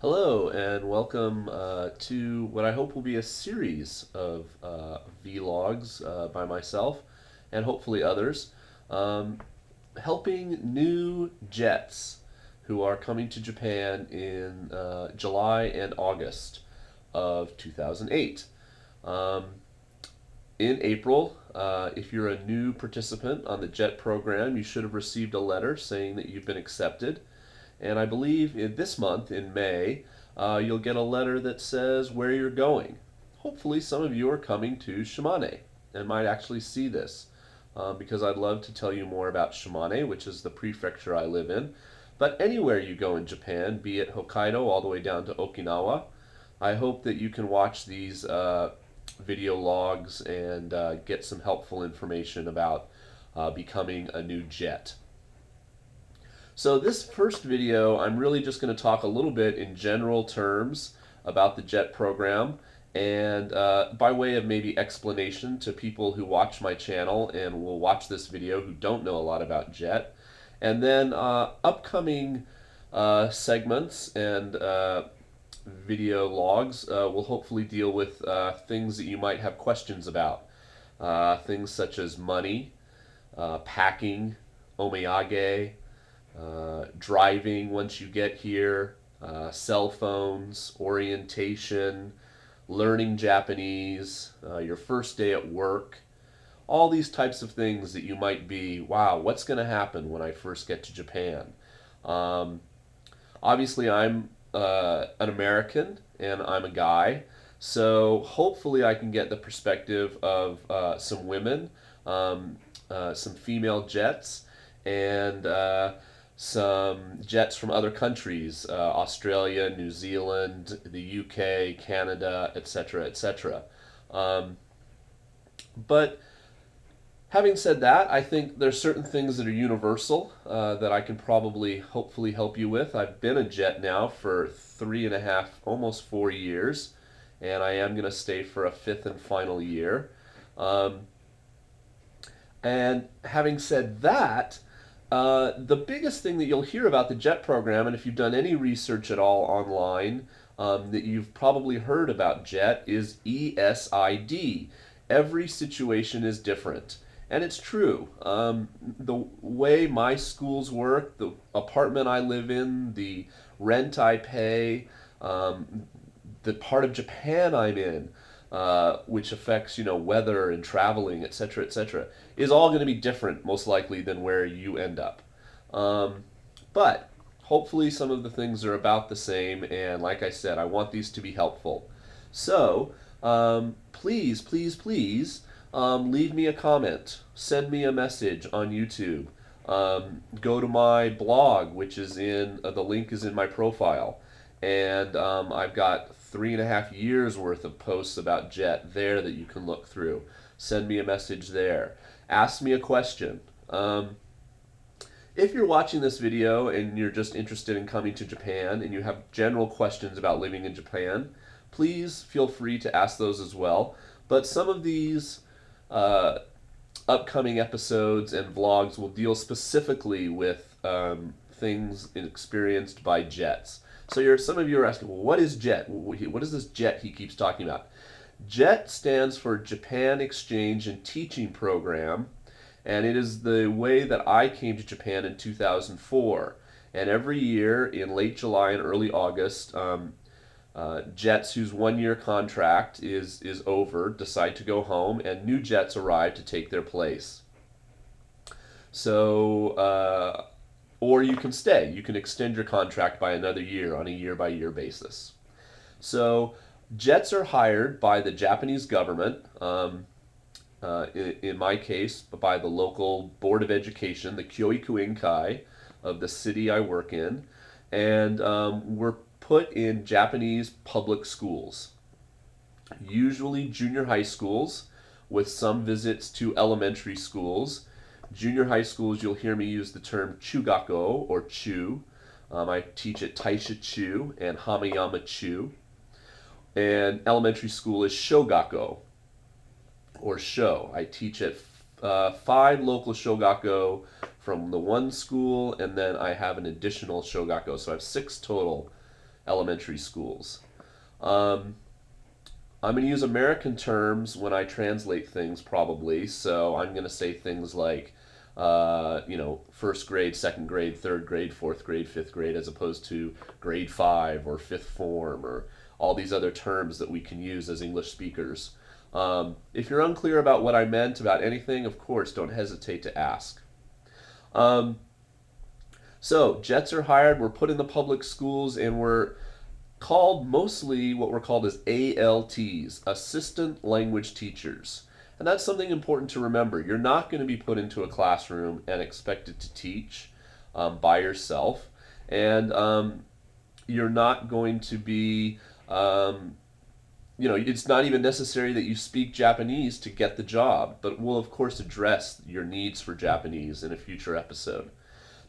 Hello, and welcome to what I hope will be a series of vlogs by myself and hopefully others, um, helping new Jets who are coming to Japan in July and August of 2008. Um, in April, if you're a new participant on the JET program, you should have received a letter saying that you've been accepted. And I believe in this month, in May, you'll get a letter that says where you're going. Hopefully, some of you are coming to Shimane and might actually see this, because I'd love to tell you more about Shimane, which is the prefecture I live in. But anywhere you go in Japan, be it Hokkaido all the way down to Okinawa, I hope that you can watch these video logs and get some helpful information about becoming a new jet. So this first video, I'm really just going to talk a little bit in general terms about the JET program and by way of maybe explanation to people who watch my channel and will watch this video who don't know a lot about JET. And then upcoming segments and video logs will hopefully deal with things that you might have questions about. Things such as money, packing, omiyage, driving once you get here, cell phones, orientation, learning Japanese, your first day at work, all these types of things that you might be, wow, what's going to happen when I first get to Japan? Um, Obviously, I'm an American and I'm a guy, so hopefully I can get the perspective of some women, some female jets, and some jets from other countries, Australia, New Zealand, the UK, Canada, etc., etc. Um, but having said that, I think there's certain things that are universal that I can probably hopefully help you with. I've been a jet now for 3.5, almost 4 years, and I am going to stay for a fifth and final year. Um, and having said that, the biggest thing that you'll hear about the JET program, and if you've done any research at all online, that you've probably heard about JET is ESID. Every situation is different. And it's true. The way my schools work, the apartment I live in, the rent I pay, the part of Japan I'm in, which affects weather and traveling, etc., is all going to be different most likely than where you end up. But hopefully some of the things are about the same, and like I said, I want these to be helpful. So please, please, please leave me a comment, send me a message on YouTube. Go to my blog, which is the link is in my profile. And I've got 3.5 years worth of posts about JET there that you can look through. Send me a message there. Ask me a question. If you're watching this video and you're just interested in coming to Japan and you have general questions about living in Japan, please feel free to ask those as well. But some of these uh, upcoming episodes and vlogs will deal specifically with things experienced by jets. So some of you are asking, well, what is JET? What is this JET he keeps talking about? JET stands for Japan Exchange and Teaching Program, and it is the way that I came to Japan in 2004. And every year in late July and early August, jets whose 1 year contract is over decide to go home, and new jets arrive to take their place. So, or you can stay. You can extend your contract by another year on a year-by-year basis. So, jets are hired by the Japanese government. In my case, by the local Board of Education, the Kyoiku Inkai of the city I work in, and we're put in Japanese public schools, usually junior high schools, with some visits to elementary schools. Junior high schools, you'll hear me use the term chugako or chu. I teach at Taisha Chu and Hamayama Chu. And elementary school is shogako or sho. I teach at 5 local shogako from the one school, and then I have an additional shogako. So I have 6 total elementary schools. Um, I'm going to use American terms when I translate things, probably. So I'm going to say things like, first grade, second grade, third grade, fourth grade, fifth grade, as opposed to grade five or fifth form or all these other terms that we can use as English speakers. If you're unclear about what I meant about anything, of course, don't hesitate to ask. Um, so, jets are hired, we're put in the public schools, and we're called mostly what we're called as ALTs, Assistant Language Teachers. And that's something important to remember. You're not going to be put into a classroom and expected to teach by yourself. And you're not going to be, it's not even necessary that you speak Japanese to get the job, but we'll, of course, address your needs for Japanese in a future episode.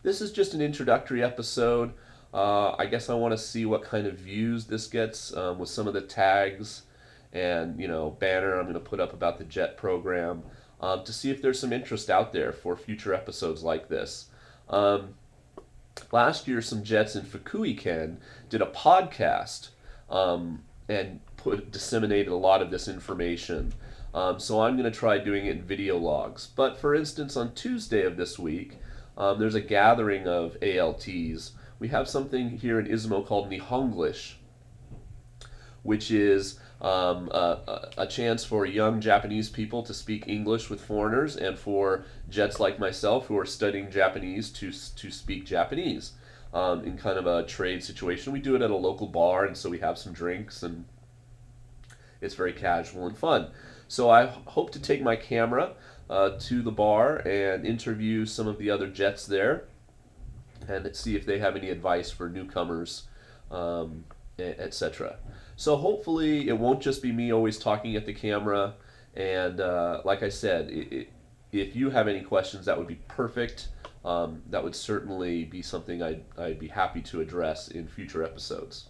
This is just an introductory episode. I guess I want to see what kind of views this gets with some of the tags and banner I'm going to put up about the JET program to see if there's some interest out there for future episodes like this. Last year, some Jets in Fukui-ken did a podcast and disseminated a lot of this information. So I'm going to try doing it in video logs. But for instance, on Tuesday of this week, there's a gathering of ALTs. We have something here in Izumo called Nihonglish, which is a chance for young Japanese people to speak English with foreigners, and for Jets like myself who are studying Japanese to speak Japanese in kind of a trade situation. We do it at a local bar, and so we have some drinks, and it's very casual and fun. So I hope to take my camera to the bar and interview some of the other Jets there and see if they have any advice for newcomers, etc. So hopefully it won't just be me always talking at the camera. And like I said, if you have any questions, that would be perfect. That would certainly be something I'd be happy to address in future episodes.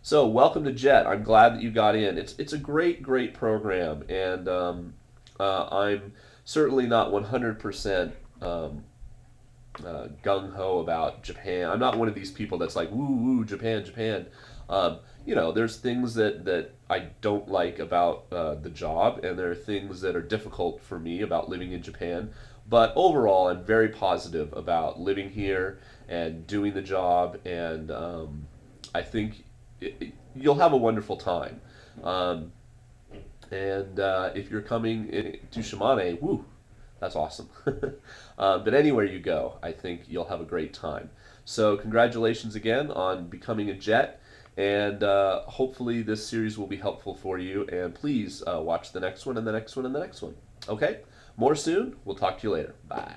So welcome to JET. I'm glad that you got in. It's a great program, and I'm certainly not 100% gung-ho about Japan. I'm not one of these people that's like, woo, Japan. There's things that I don't like about the job, and there are things that are difficult for me about living in Japan. But overall, I'm very positive about living here and doing the job, and I think you'll have a wonderful time. And if you're coming to Shimane, woo, that's awesome. But anywhere you go, I think you'll have a great time. So congratulations again on becoming a Jet, and hopefully this series will be helpful for you. And please watch the next one and the next one and the next one. Okay? More soon. We'll talk to you later. Bye.